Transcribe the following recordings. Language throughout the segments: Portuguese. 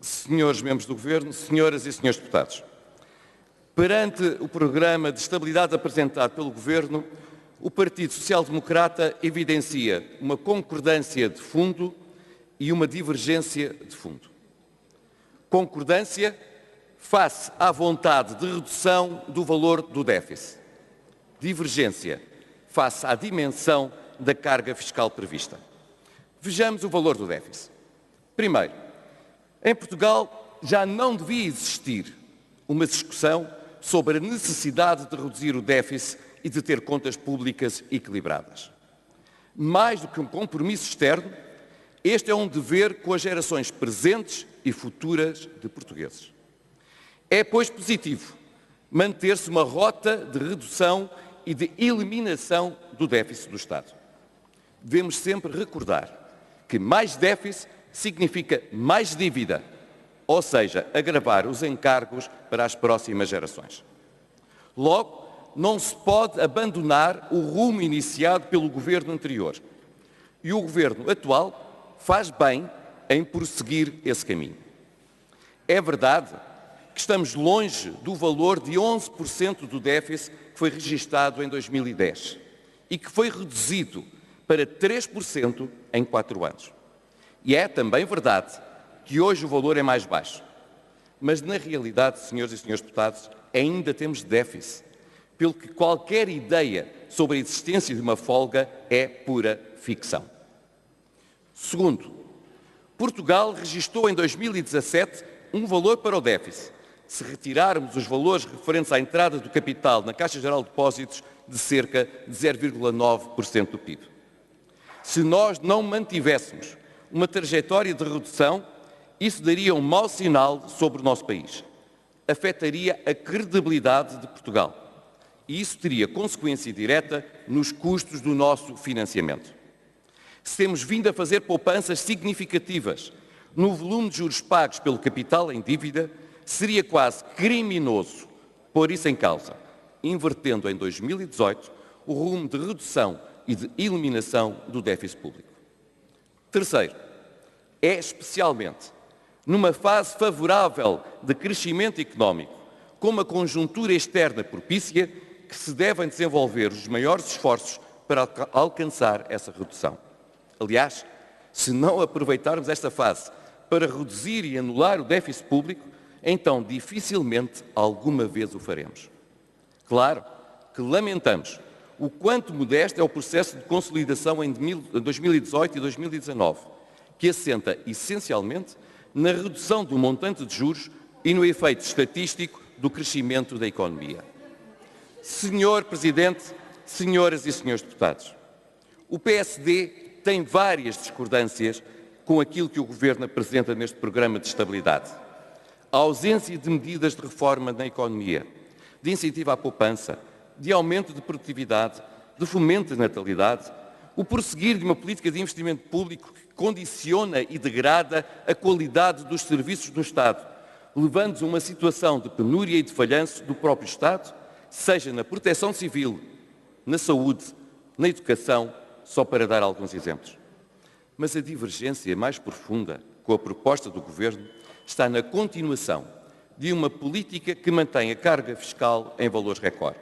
senhores membros do Governo, senhoras e senhores deputados. Perante o programa de estabilidade apresentado pelo Governo, o Partido Social Democrata evidencia uma concordância de fundo e uma divergência de fundo. Concordância face à vontade de redução do valor do déficit. Divergência face à dimensão da carga fiscal prevista. Vejamos o valor do déficit. Primeiro, em Portugal já não devia existir uma discussão sobre a necessidade de reduzir o déficit e de ter contas públicas equilibradas. Mais do que um compromisso externo, este é um dever com as gerações presentes e futuras de portugueses. É, pois, positivo manter-se uma rota de redução e de eliminação do déficit do Estado. Devemos sempre recordar que mais déficit significa mais dívida, ou seja, agravar os encargos para as próximas gerações. Logo, não se pode abandonar o rumo iniciado pelo governo anterior. E o governo atual faz bem em prosseguir esse caminho. É verdade que estamos longe do valor de 11% do déficit que foi registado em 2010 e que foi reduzido para 3% em 4 anos. E é também verdade que hoje o valor é mais baixo. Mas, na realidade, senhoras e senhores deputados, ainda temos déficit, pelo que qualquer ideia sobre a existência de uma folga é pura ficção. Segundo, Portugal registrou em 2017 um valor para o déficit, se retirarmos os valores referentes à entrada do capital na Caixa Geral de Depósitos, de cerca de 0,9% do PIB. Se nós não mantivéssemos uma trajetória de redução, isso daria um mau sinal sobre o nosso país. Afetaria a credibilidade de Portugal. E isso teria consequência direta nos custos do nosso financiamento. Se temos vindo a fazer poupanças significativas no volume de juros pagos pelo capital em dívida, seria quase criminoso pôr isso em causa, invertendo em 2018 o rumo de redução e de eliminação do déficit público. Terceiro, é especialmente numa fase favorável de crescimento económico, com uma conjuntura externa propícia, que se devem desenvolver os maiores esforços para alcançar essa redução. Aliás, se não aproveitarmos esta fase para reduzir e anular o déficit público, então dificilmente alguma vez o faremos. Claro que lamentamos o quanto modesto é o processo de consolidação em 2018 e 2019, que assenta essencialmente na redução do montante de juros e no efeito estatístico do crescimento da economia. Senhor Presidente, senhoras e senhores deputados, o PSD tem várias discordâncias com aquilo que o Governo apresenta neste programa de estabilidade. A ausência de medidas de reforma na economia, de incentivo à poupança, de aumento de produtividade, de fomento de natalidade, o prosseguir de uma política de investimento público que condiciona e degrada a qualidade dos serviços do Estado, levando-nos a uma situação de penúria e de falhanço do próprio Estado, seja na proteção civil, na saúde, na educação, só para dar alguns exemplos. Mas a divergência mais profunda com a proposta do Governo está na continuação de uma política que mantém a carga fiscal em valores recorde.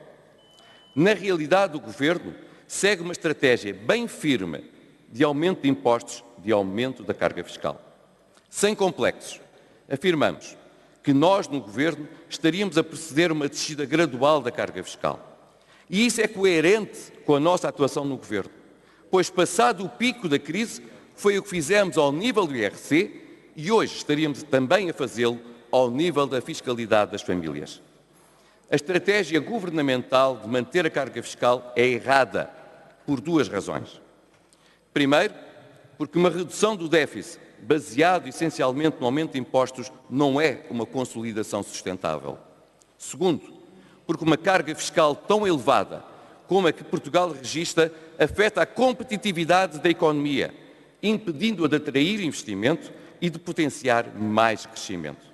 Na realidade, o Governo segue uma estratégia bem firme de aumento de impostos, de aumento da carga fiscal. Sem complexos, afirmamos que nós, no Governo, estaríamos a proceder a uma descida gradual da carga fiscal. E isso é coerente com a nossa atuação no Governo, pois, passado o pico da crise, foi o que fizemos ao nível do IRC e hoje estaríamos também a fazê-lo ao nível da fiscalidade das famílias. A estratégia governamental de manter a carga fiscal é errada por duas razões. Primeiro, porque uma redução do déficit baseado essencialmente no aumento de impostos não é uma consolidação sustentável. Segundo, porque uma carga fiscal tão elevada como a que Portugal registra afeta a competitividade da economia, impedindo-a de atrair investimento e de potenciar mais crescimento.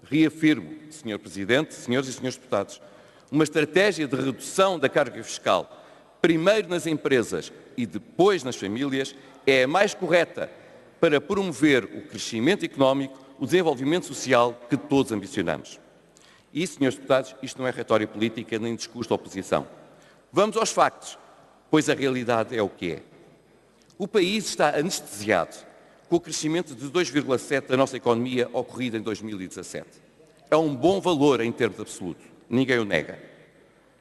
Reafirmo, Sr. Presidente, senhoras e senhores deputados, uma estratégia de redução da carga fiscal, primeiro nas empresas e depois nas famílias, é a mais correta para promover o crescimento económico, o desenvolvimento social que todos ambicionamos. E, senhores deputados, isto não é retórica política nem discurso de oposição. Vamos aos factos, pois a realidade é o que é. O país está anestesiado com o crescimento de 2,7% da nossa economia ocorrido em 2017. É um bom valor em termos absolutos, ninguém o nega.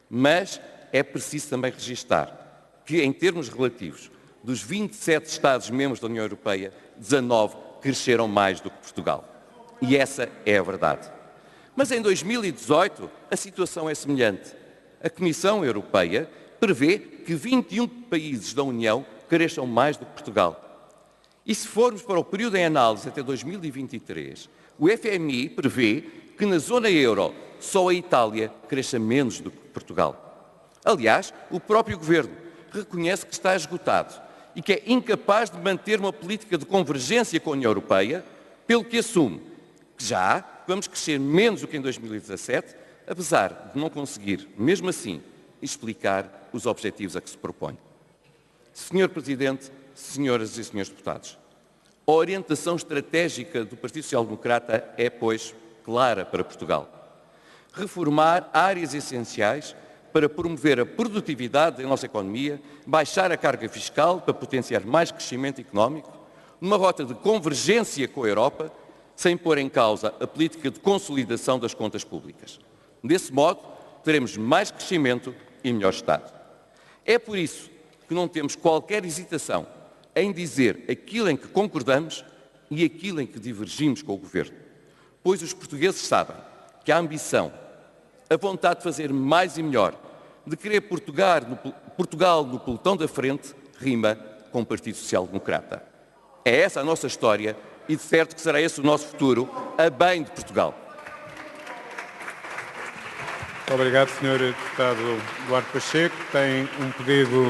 Mas é preciso também registar que, em termos relativos, dos 27 Estados-membros da União Europeia, 19 cresceram mais do que Portugal. E essa é a verdade. Mas em 2018 a situação é semelhante. A Comissão Europeia prevê que 21 países da União cresçam mais do que Portugal. E se formos para o período em análise até 2023, o FMI prevê que na zona euro só a Itália cresça menos do que Portugal. Aliás, o próprio Governo reconhece que está esgotado e que é incapaz de manter uma política de convergência com a União Europeia, pelo que assume que já vamos crescer menos do que em 2017, apesar de não conseguir, mesmo assim, explicar os objetivos a que se propõe. Senhor Presidente, senhoras e senhores deputados, a orientação estratégica do Partido Social Democrata é, pois, clara para Portugal. Reformar áreas essenciais para promover a produtividade da nossa economia, baixar a carga fiscal para potenciar mais crescimento económico, numa rota de convergência com a Europa, sem pôr em causa a política de consolidação das contas públicas. Desse modo, teremos mais crescimento e melhor Estado. É por isso que não temos qualquer hesitação em dizer aquilo em que concordamos e aquilo em que divergimos com o Governo, pois os portugueses sabem que a ambição, a vontade de fazer mais e melhor, de querer Portugal no pelotão da frente, rima com o Partido Social Democrata. É essa a nossa história e de certo que será esse o nosso futuro, a bem de Portugal. Muito obrigado, Sr. Deputado Duarte Pacheco. Tem um pedido